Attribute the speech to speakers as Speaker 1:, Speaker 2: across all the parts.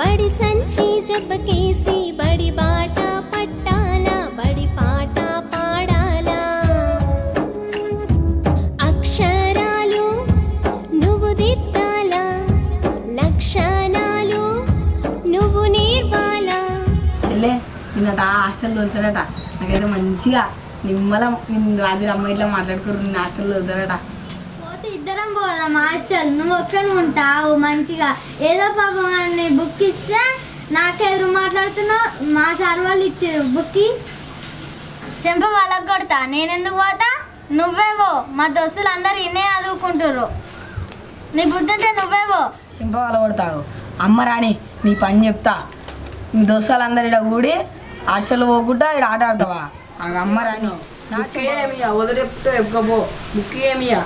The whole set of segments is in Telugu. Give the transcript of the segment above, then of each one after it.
Speaker 1: బడి సంచి జపకేసి బడి బాట పట్టాల బడి పాట పాడాలా అక్షరాలు నువ్వు దిద్దాలా లక్షణాలు నువ్వు నేర్వాలా.
Speaker 2: చెల్లె నిన్నట హాస్టల్ తోలుతారట. నాకైతే మంచిగా నిమ్మలం రాత్రి అమ్మ ఇట్లా మాట్లాడుకోరు నిన్న హాస్టల్ తోలుతారట.
Speaker 3: పోతే ఇద్దరం పోదాం హాస్టల్. నువ్వు ఒక్కని ఉంటావు మంచిగా. ఏదో పాపం అని బుక్ ఇస్తే నాకెదురు మాట్లాడుతున్నావు. మా సార్ వాళ్ళు ఇచ్చారు బుక్ చెంప వాళ్ళకి కొడతా. నేనెందుకు పోతా? నువ్వేవో. మా దోస్తులు అందరు ఇన్నే చదువుకుంటారు. నీ బుద్ధి అంటే నువ్వేవో.
Speaker 2: సింప వాళ్ళ కొడతావు. అమ్మ రాని నీ పని చెప్తా. మీ దోస్తాలందరూ ఇక్కడ కూడి హాస్టల్ పోకుండా ఇక్కడ ఆట ఆడతావా? అమ్మ రాని నాకేమియా వదిలేపుతో ఎప్పుకపో బుక్ ఏమియా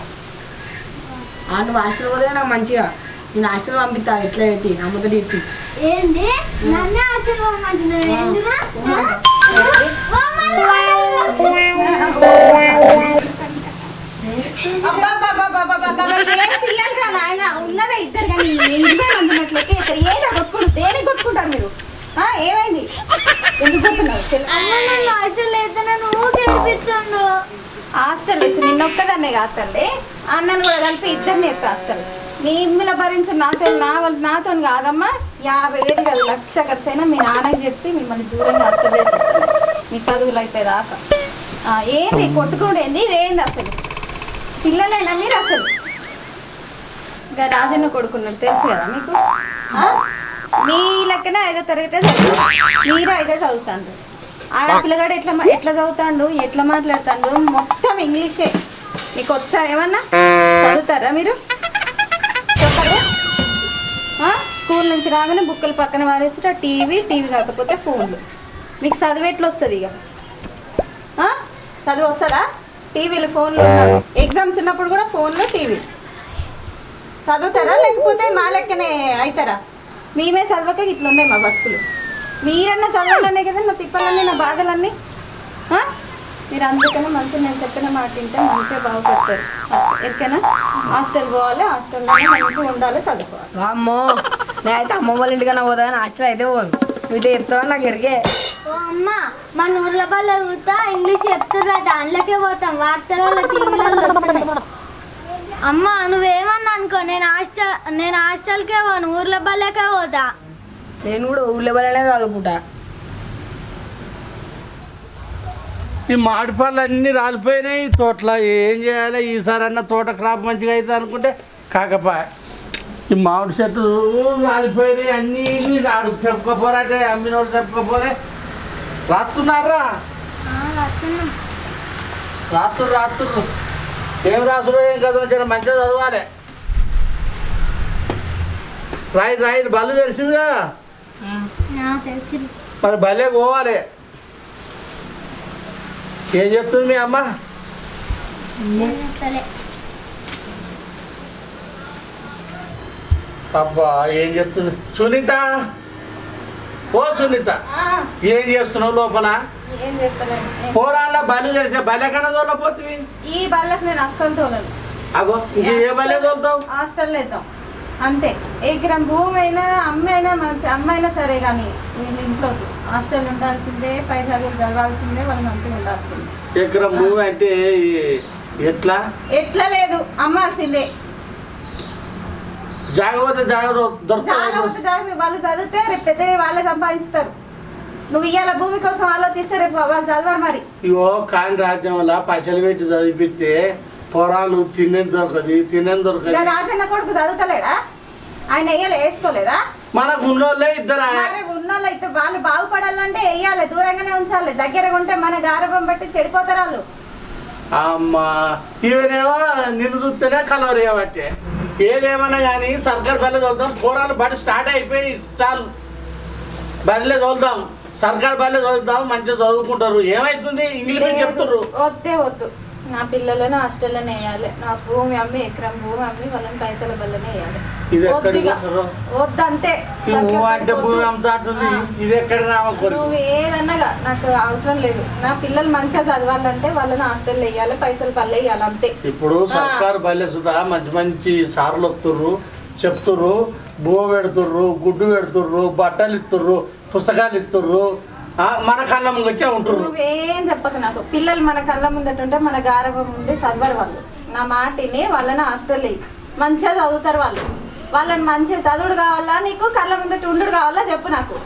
Speaker 2: నువ్వు హాస్టల్ పోతే నాకు మంచిగా నేను హాస్టల్ పంపిస్తా. ఎట్లా పెట్టి అమ్మతో ఇచ్చి
Speaker 3: ఏంటి నన్నే హాస్టల్ పోమంటున్నావు? ఎందుకు
Speaker 4: ఉన్నదే ఇద్దరు కానీ ఏదో కొట్టుకుంటారు. దేనికి కొట్టుకుంటారు మీరు? ఏమైంది? ఎందుకు కొట్టున్నారు?
Speaker 3: హాస్టల్ అయితే నన్ను గెలిపిస్తుండు.
Speaker 4: హాస్టల్ వేసి నిన్నొక్కదాన్నే కాదండి, అన్నను కూడా కలిపి ఇద్దరిని వేస్తా హాస్టల్. నీ ఇమ్మిల భరించి నాతో కాదమ్మా. 50,000 కాదు 1,00,000 ఖర్చు అయినా మీ నాన్నకి చెప్పి మిమ్మల్ని దూరంగా హాస్టల్ వేసేస్తాను. మీ చదువులు అయిపోయేదాకా. ఏంది కొట్టుకోడు? ఏంది ఇదేంది అసలు? పిల్లలైనా మీరు అసలు ఇంకా రాజన్న కొడుకున్నాడు తెలుసు కదా మీకు. మీ లెక్కనే 5వ తరగతి చదువుతాడు, మీరు 5వ చదువుతాడు. ఆడ పిల్లగాడు ఎట్లా చదువుతాడు, ఎట్లా మాట్లాడుతాడు, మొత్తం ఇంగ్లీషే. మీకు వచ్చా ఏమన్నా? చదువుతారా మీరు? చెప్పరు. స్కూల్ నుంచి రాగానే బుక్కులు పక్కన వారేసి టీవీ కాకపోతే ఫోన్లు. మీకు చదువు ఎట్లా వస్తుంది? ఇక చదువు వస్తుందా? టీవీలు ఫోన్లు ఎగ్జామ్స్ ఉన్నప్పుడు కూడా ఫోన్లు టీవీ. చదువుతారా లేకపోతే మా లెక్కనే అవుతారా? మేమే చదవక ఇట్లా ఉన్నాయి మా బతుకులు. మీరన్నా చదవాలనే కదా నా తిప్పలన్నీ నా బాధలన్నీ. మీరు అందుకనే మంచిగా నేను చెప్పిన మాట వింటే మంచిగా బాగుపడతారు. ఎక్కడైనా హాస్టల్ పోవాలి, హాస్టల్లో మంచిగా ఉండాలి, చదువుకోవాలి.
Speaker 2: అమ్మో నేనైతే అమ్మ వాళ్ళ ఇంటికన్నా పోదా కానీ హాస్టల్ అయితే పోను. వీటిలో చెప్తావా నాకు ఎరిగే.
Speaker 3: ఓ అమ్మ మన ఊర్ల బల్ల కూతా ఇంగ్లీష్ చెప్తుర్రట. అందులోకే పోతాం. వార్తలలో టీవీలలో అమ్మ నువ్వేమన్నా అనుకో, నేను హాస్టల్కే పోను, ఊర్ల బల్లకే పోతా.
Speaker 2: నేను కూడా ఊళ్ళో వెళ్ళనే చదువుకుంటా.
Speaker 5: ఈ మామిడి పళ్ళు అన్నీ రాలిపోయినాయి తోటలో. ఏం చేయాలి? ఈసారి అన్న తోట క్రాప్ మంచిగా అవుతుంది అనుకుంటే కాకపాయ. ఈ మామిడి చెట్లు రాలిపోయినాయి అన్నీ. రాడు చెప్పుకోపోరంటే అమ్మినోడు చెప్పుకోపోలే. రాస్తున్నారా? రాత్రులు ఏం రాసుడు ఏం కదా జర మంచిగా చదవాలి. రాయి బళ్ళు తెలిసిందిగా. మరి బల్లే పోవాలి. ఏం చెప్తుంది మీ అమ్మ? అబ్బా ఏం చెప్తుంది? సునీత, ఓ సునీత ఏం చేస్తున్నావు లోపల?
Speaker 4: ఏం చెప్తలేను.
Speaker 5: పోరాళ్ళ బళ్ళు తెలిసే బల్లె కన్నా తోలపోతుంది.
Speaker 4: ఈ బళ్ళకి నేను అస్సలు తోలను.
Speaker 5: అగో ఇంక ఏ బల్లె తోలుతావు?
Speaker 4: హాస్టల్లో వేద్దాం అంతే. ఎకరం భూమి అయినా అమ్మైనా మంచి అమ్మైనా సరే కానీ వీళ్ళు ఇంట్లో హాస్టల్ ఉండాల్సిందే, పైసలు చదవాల్సిందే, వాళ్ళు మంచిగా ఉండాల్సిందే.
Speaker 5: ఎకరం భూమి అంటే
Speaker 4: ఎట్లా లేదు అమ్మాల్సిందే.
Speaker 5: జాగ్రత్త
Speaker 4: జాగ్రత్త వాళ్ళు చదివితే రేపు పెద్ద వాళ్ళే సంపాదిస్తారు. నువ్వు ఇవాళ భూమి కోసం ఆలోచిస్తే రేపు వాళ్ళు చదవాలి. మరి
Speaker 5: ఇవో కాని రాజ్యం వల్ల పైసలు పెట్టి చదివిస్తే పొరాలు తినేది దొరకదు.
Speaker 4: రాజన్న కొడుకు చదువుతలేడా? ఆయన వేసుకోలేదా?
Speaker 5: మనకు ఉన్నోళ్ళే ఇద్దరు.
Speaker 4: ఉన్నోళ్ళు అయితే వాళ్ళు బాగుపడాలంటే వేయాలి, దూరంగానే ఉంచాలి. దగ్గరగా ఉంటే మన గారభం బట్టి చెడిపోతారు వాళ్ళు.
Speaker 5: అమ్మా ఇవనేమో నిన్ను చూస్తేనే కలవరు కాబట్టి. ఏదేమన్నా కానీ సర్కారు బల్లె తోలుతాం. పోరాలు బడి స్టార్ట్ అయిపోయి చాలు బల్లె తోలుతాం. సర్కారు బల్లె తోలుతాం. మంచిగా చదువుకుంటారు. ఏమైతుంది? ఇంగ్లీష్ చెప్తారు.
Speaker 4: వద్దు నా పిల్లలను హాస్టల్లోనే వేయాలి. నా భూమి అమ్మి ఎకరం భూమి అమ్మి వాళ్ళని పైసల బల్లనే వేయాలి. వద్దంతే. నువ్వు ఏదన్నగా నాకు అవసరం లేదు. నా పిల్లలు మంచిగా చదవాలంటే వాళ్ళని హాస్టల్ వేయాలి, పైసలు పల్లె వేయాలి అంతే.
Speaker 5: ఇప్పుడు సర్కారు బల్లె సుధా మంచి సార్లు వస్తుర్రు. చెప్తుర్రు, బువ్వ పెడుతుర్రు, గుడ్డు పెడుతుర్రు, బట్టలు ఇస్తుర్రు, పుస్తకాలు ఇస్తుర్రు, మన కళ్ళ ముంగచ్చే ఉంటుర్రు.
Speaker 4: నువ్వేం చెప్పకు నాకు. పిల్లలు మన కళ్ళ ముందట ఉంటే మన గారవం ఉండి చదవరు వాళ్ళు. నా మాటిని వాళ్ళని హాస్టల్ మంచిగా చదువుతారు వాళ్ళు. వాళ్ళని మంచిగా చదువుడు కావాలా నీకు, కళ్ళ ముందట ఉండు కావాలా చెప్పు నాకు.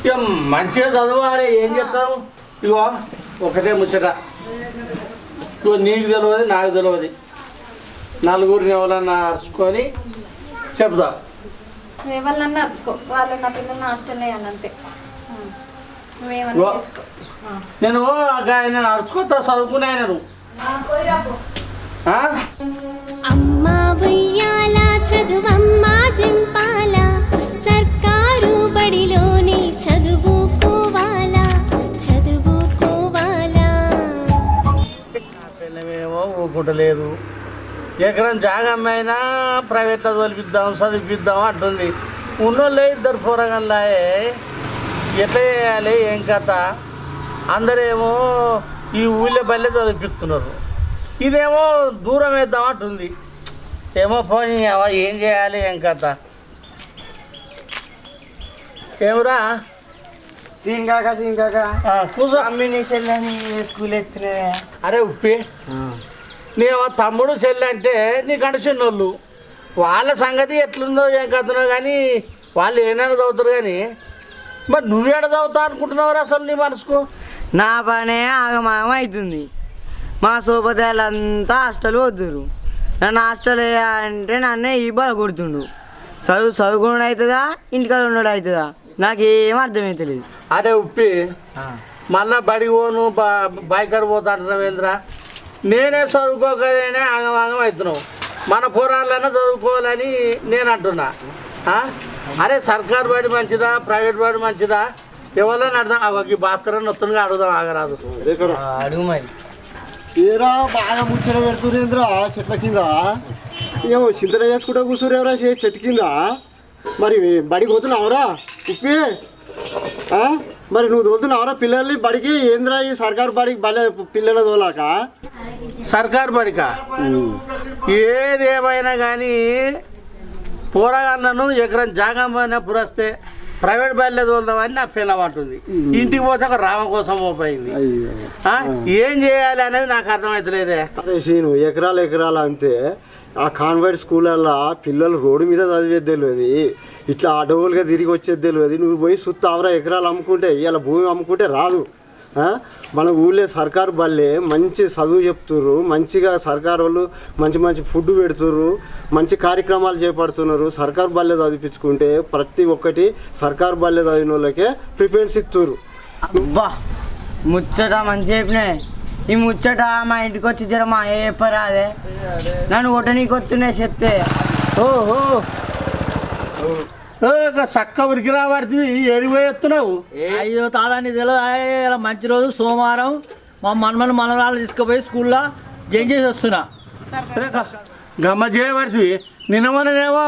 Speaker 5: ఇక మంచిగా చదవాలి, ఏం చెప్తావు? ఇగో ఒకటే ముచ్చట, ఇగో నీకు తెలియదు, నాకు తెలియదు, నలుగురిని ఎవరన్నా అరుచుకొని చెప్తా.
Speaker 4: ఎవరినన్నా అరుచుకో, వాళ్ళని నా పిల్లల్ని హాస్టల్ వేయాలంతే.
Speaker 5: ఇగో నేను ఆయన అరుచుకుంటా, చదువుకునే నేను.
Speaker 1: అమ్మా ఉయ్యాల చదువమ్మా జింపాల సర్కారు బడిలోనే చదువుకోవాలా చదువుకోవాలా.
Speaker 5: పిల్లమేమో ఊకుంటలేదు, ఎకరం జాగమ్మైనా ప్రైవేట్లో తోలిపిద్దాం, చదివిపిద్దాం అంటుంది. ఉన్నోళ్ళే ఇద్దరు పోరగల్లాయే, ఎట్లా చేయాలి, ఏం కథ? అందరేమో ఈ ఊళ్ళో బల్లే చదివిపిస్తున్నారు, ఇదేమో దూరం వేద్దాం అంటుంది. ఏమో పోనీ ఏం చేయాలి, ఏం కథ? ఏమరా
Speaker 6: సీన్ కాక
Speaker 5: కూర్చో.
Speaker 6: స్కూల్ ఎత్తునే.
Speaker 5: అరే ఉప్పి, నేను తమ్ముడు చెల్లి అంటే నీకంటే చిన్నోళ్ళు, వాళ్ళ సంగతి ఎట్లుందో ఏం కథనో కానీ వాళ్ళు ఏమైనా చదువుతారు. కానీ మరి నువ్వేడ చదువుతా అనుకుంటున్నావు అసలు నీ మనసుకు?
Speaker 6: నా పనే ఆగమాగం అవుతుంది. మా సోపదాలంతా హాస్టల్ వద్దురు. నన్ను హాస్టల్ అంటే నన్నే ఈ బాధ కొడుతుండు. చదువుకున్నాడు అవుతుందా, ఇంటికాడ ఉన్నాడు అవుతుందా, నాకేం అర్థమవుతలేదు.
Speaker 5: అరే ఉప్పి, మళ్ళా బడికి పోను బాయికాడ పోతా అంటున్నావు ఏంద్రా? నేనే చదువుకోకనే ఆగమాగం అవుతున్నావు. మన పోరాళ్ళైనా చదువుకోవాలని నేను అంటున్నా. అరే సర్కారు బడి మంచిదా, ప్రైవేట్ బడి మంచిదా? ఎవరైనా అర్థం అవి భాస్కర్ నొత్తుగా అడుగుదాం, ఆగరాదు.
Speaker 6: అడుగు మరి.
Speaker 7: ఏరా బాగా ముచ్చట పెడుతురేంద్రా చెట్ల కింద, ఏమో చింతన చేసుకుంటా కూర్చురేవరా చెట్టు కింద. మరి బడికి పోతున్నావురా ఉప్పి? మరి నువ్వు తోలుతున్నావురా పిల్లల్ని బడికి? ఏంద్రా ఈ సర్కారు బడికి బలే పిల్లల తోలాక?
Speaker 5: సర్కారు బడికా? ఏది ఏమైనా కానీ పోరగాళ్ళను ఎకరం జాగంపైన పురస్తే ప్రైవేట్ బయలు తోలుదామని నా పిల్లవాటుంది. ఇంటికి పోతే ఒక రామ కోసం పోయింది. ఏం చేయాలి అనేది నాకు అర్థమవుతలేదే.
Speaker 7: అదే సీను, ఎకరాలు అంతే. ఆ కాన్వెంట్ స్కూళ్ళల్లో పిల్లలు రోడ్డు మీద చదివేది తెలియదు, ఇట్లా అడవులుగా తిరిగి వచ్చేది తెలియదు. నువ్వు పోయి సుత్తావరా ఎకరాలు అమ్ముకుంటే, ఇవాళ భూమి అమ్ముకుంటే రాదు. మన ఊళ్ళో సర్కారు బళ్ళే మంచి చదువు చెప్తుర్రు, మంచిగా సర్కారు వాళ్ళు మంచి ఫుడ్ పెడుతుర్రు, మంచి కార్యక్రమాలు చేపడుతున్నారు. సర్కారు బళ్ళే చదివించుకుంటే ప్రతి ఒక్కటి సర్కారు బళ్ళే చదివిన వాళ్ళకే ప్రిఫరెన్స్ ఇస్తుర్రు.
Speaker 6: అబ్బా ముచ్చట మంచి చెప్పినాయి. ఈ ముచ్చట మా ఇంటికి వచ్చి జర మా చెప్పరా? అదే నన్ను కొట్టనీకి వస్తున్నాయి చెప్తే.
Speaker 5: ఓహో చక్క ఉరికి రాబడుతుంది, ఎడిపోయేస్తున్నావు?
Speaker 8: అయ్యో తాదాన్ని తెలియదు. మంచి రోజు సోమవారం మా మనవరాలు తీసుకుపోయి స్కూల్లో జాయిన్ చేసి వస్తున్నా.
Speaker 5: గమ్మ చేయబడుతుంది. నిన్న మొన్ననేమో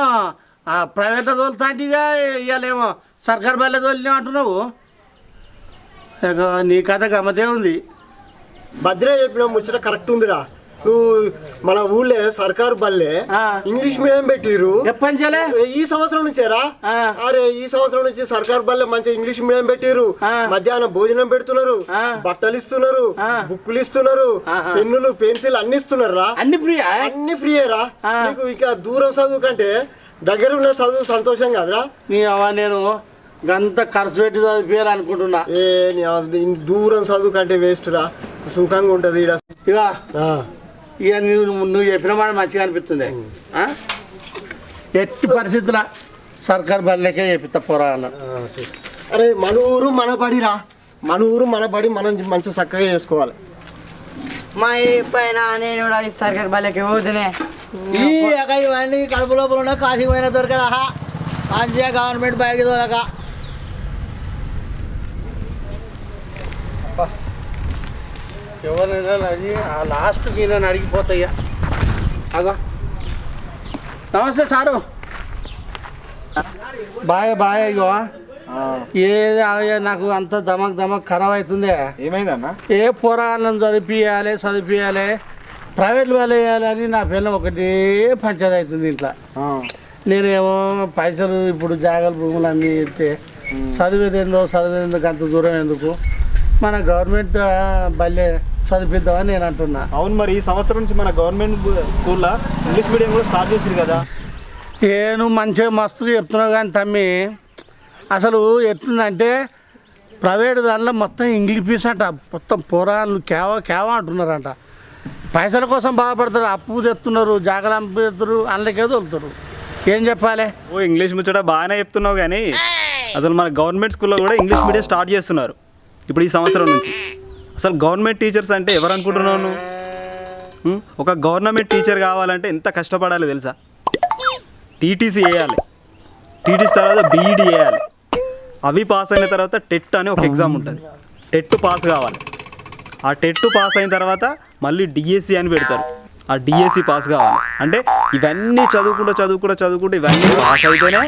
Speaker 5: ప్రైవేట్లో తోలుతాంటిగా, ఇవాళేమో సర్కారు బల్లె తోలినావు అంటున్నావు. నీ కథ గమ్మతే ఉంది.
Speaker 7: భద్రే చెప్పిన ముచ్చట కరెక్ట్ ఉందిరా. నువ్వు మన ఊళ్ళో సర్కారు బల్లే ఇంగ్లీష్ మీడియం పెట్టిరు.
Speaker 5: ఎప్పంచలే?
Speaker 7: ఈ సంవత్సరం నుంచేరా? అరే ఈ సంవత్సరం నుంచి సర్కారు బల్లే మంచి ఇంగ్లీష్ మీడియం పెట్టిరు. మధ్యాహ్నం భోజనం పెడుతున్నారు, బట్టలు ఇస్తున్నారు, బుక్కులు ఇస్తున్నారు, పెన్నులు పెన్సిల్ అన్ని ఇస్తున్నారు. అన్ని ఫ్రీయేరా. నీకు ఇక దూరం చదువు కంటే దగ్గర ఉన్న చదువు సంతోషం కాదురా?
Speaker 5: నేను గంత ఖర్చు పెట్టి చదివియాలనుకుంటున్నా.
Speaker 7: దూరం చదువు కంటే వేస్ట్ రా, సుఖంగా ఉంటది.
Speaker 5: ఇక నువ్వు చెప్పిన మాట మంచిగా అనిపిస్తుంది. ఎట్టి పరిస్థితుల సర్కారు బల్లెకే చెప్పిస్తా పోరాళ్ళ.
Speaker 7: అరే మన ఊరు మన బడిరా, మన ఊరు మన బడి మనం మంచి చక్కగా చేసుకోవాలి.
Speaker 6: మా పైన నేను సర్కారు బల్లెకి పోతున్నా.
Speaker 8: ఇవన్నీ కడుపు లోపల ఉన్న కాశీ పోయిన దొరకదా మంచిగా గవర్నమెంట్ బయటకి దొరక.
Speaker 5: ఎవరైనా ఆ లాస్ట్కి నేను అడిగిపోతాయ్యా. అగో నమస్తే సారు. బాయ్ ఇగో ఏది నాకు అంత దమక్ ఖరాబ్ అవుతుంది.
Speaker 7: ఏమైందన్నా?
Speaker 5: ఏ పోరాళ్ళని చదివిపియాలి, ప్రైవేట్ వాళ్ళు వేయాలని నా పిల్ల ఒకటే పంచాయతీ అవుతుంది ఇంట్లో. నేనేమో పైసలు ఇప్పుడు జాగాలు భూములు అన్నీ ఇస్తే చదివేదేందో అంత దూరం ఎందుకు మన గవర్నమెంట్ బల్లే చదివిద్దామని నేను అంటున్నా.
Speaker 9: అవును, మరి ఈ సంవత్సరం నుంచి మన గవర్నమెంట్ స్కూల్లో ఇంగ్లీష్ మీడియం కూడా స్టార్ట్ చేసింది కదా.
Speaker 5: నువ్వు మంచిగా మస్తుగా చెప్తున్నావు కానీ తమ్మి, అసలు ఎట్లుందంటే ప్రైవేట్ దానిలో మొత్తం ఇంగ్లీష్ ఫీస్ అంట, మొత్తం పోరాళ్ళు కేవా అంటున్నారంట. పైసల కోసం బాధపడతారు, అప్పు తెస్తున్నారు, జాగ్రత్త అప్పు తెస్తారు, అందులోకే వదులుతారు. ఏం చెప్పాలి?
Speaker 9: ఇంగ్లీష్ ముచ్చట బాగానే చెప్తున్నావు కానీ అసలు మన గవర్నమెంట్ స్కూల్లో కూడా ఇంగ్లీష్ మీడియం స్టార్ట్ చేస్తున్నారు ఇప్పుడు ఈ సంవత్సరం నుంచి. అసలు గవర్నమెంట్ టీచర్స్ అంటే ఎవరు అనుకుంటున్నావు నువ్వు? ఒక గవర్నమెంట్ టీచర్ కావాలంటే ఎంత కష్టపడాలి తెలుసా? టీటీసీ వేయాలి, టీటీసీ తర్వాత బీఈడీ వేయాలి, అవి పాస్ అయిన తర్వాత టెట్ అని ఒక ఎగ్జామ్ ఉంటుంది, టెట్ పాస్ కావాలి. ఆ టెట్ పాస్ అయిన తర్వాత మళ్ళీ డిఎస్సి అని పెడతారు, ఆ డిఎస్సి పాస్ కావాలి. అంటే ఇవన్నీ చదువుకుంటూ ఇవన్నీ పాస్ అయితేనే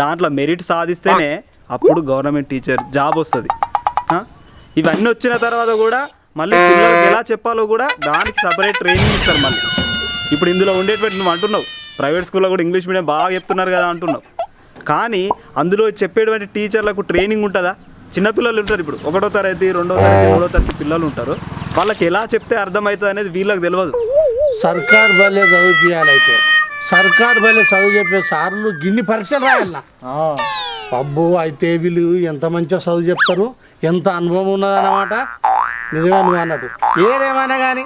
Speaker 9: దాంట్లో మెరిట్ సాధిస్తేనే అప్పుడు గవర్నమెంట్ టీచర్ జాబ్ వస్తుంది. ఇవన్నీ వచ్చిన తర్వాత కూడా మళ్ళీ పిల్లలకి ఎలా చెప్పాలో కూడా దానికి సపరేట్ ట్రైనింగ్ ఇస్తారు మళ్ళీ. ఇప్పుడు ఇందులో ఉండేటువంటి నువ్వు అంటున్నావు ప్రైవేట్ స్కూల్లో కూడా ఇంగ్లీష్ మీడియం బాగా చెప్తున్నారు కదా అంటున్నావు, కానీ అందులో చెప్పేటువంటి టీచర్లకు ట్రైనింగ్ ఉంటుందా? చిన్నపిల్లలు ఉంటారు, ఇప్పుడు 1వ తరగతి 2వ తరగతి 3వ తరగతి పిల్లలు ఉంటారు, వాళ్ళకి ఎలా చెప్తే అర్థమవుతుంది అనేది వీళ్ళకి తెలియదు.
Speaker 5: సర్కారు బల్లే చదివిపియాలైతే సర్కారు బల్లే చదువు చెప్పే సార్లు గిన్ని పరీక్షలు రాయాల. అబ్బో, అయితే వీళ్ళు ఎంత మంచిగా చదువు చెప్తారు, ఎంత అనుభవం ఉన్నదన్నమాట. నిజమే నువ్వు అన్నట్టు. ఏదేమైనా కానీ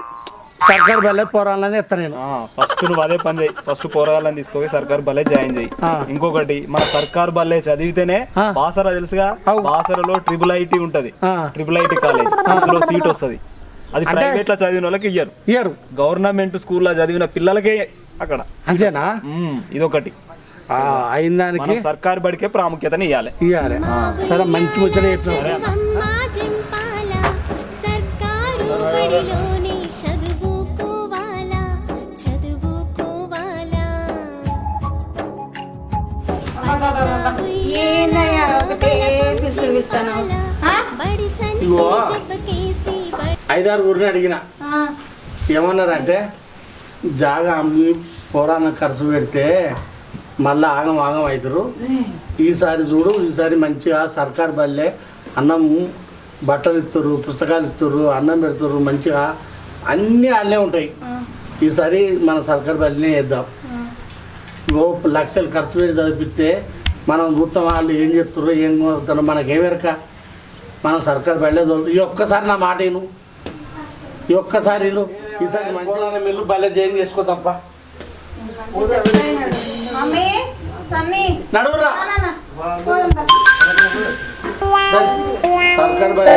Speaker 5: సర్కారు బల్లే పోరాలని ఎత్తా నేను.
Speaker 9: ఫస్ట్ నువ్వు అదే పని చేయి, ఫస్ట్ పోరాలని తీసుకొని సర్కారు బల్లే జాయిన్ చేయి. ఇంకొకటి, మన సర్కారు బల్లే చదివితేనే బాసర తెలుసుగా, బాసరలో ట్రిపుల్ ఐటీ ఉంటది, ట్రిపుల్ ఐటీ కాలేజ్, అందులో సీట్ వస్తుంది. అది ప్రైవేట్ లో చదివిన వాళ్ళకి ఇయ్యరు, గవర్నమెంట్ స్కూల్లో చదివిన పిల్లలకే అక్కడ.
Speaker 5: అంతేనా?
Speaker 9: ఇదొకటి
Speaker 5: అయిన దానికి
Speaker 9: సర్కారు బడికే ప్రాముఖ్యతని ఇవ్వాలి.
Speaker 5: సరే, మంచి ముచ్చట చెప్పిన.
Speaker 1: అమ్మా జింపాల సర్కారు బడిలోనే చదువుకోవాలా. బడి సంచి జబ్బకేసి
Speaker 5: 5-6 ఊరిని అడిగిన, ఏమన్నారంటే జాగా అమ్మి పోరాన్న ఖర్చు పెడితే మళ్ళీ ఆగం అవుతారు, ఈసారి చూడు, ఈసారి మంచిగా సర్కారు బల్లే అన్నం బట్టలు ఇస్తారు, పుస్తకాలు ఇస్తారు, అన్నం పెడతారు, మంచిగా అన్నీ అల్లే ఉంటాయి. ఈసారి మన సర్కారు బల్లనే వేద్దాం. 1 లక్షలు ఖర్చు పెట్టి చదివిస్తే మనం చూస్తాం వాళ్ళు ఏం చెప్తారో ఏం చదువుతారో మనకేమెరక. మనం సర్కారు బల్లే ఈ ఒక్కసారి నా మాట విను, ఈ ఒక్కసారి ఈసారి మంచిగా మిల్లు బల్లే జైన్ చేసుకో తప్ప. నడువురా సర్కారు బల్లే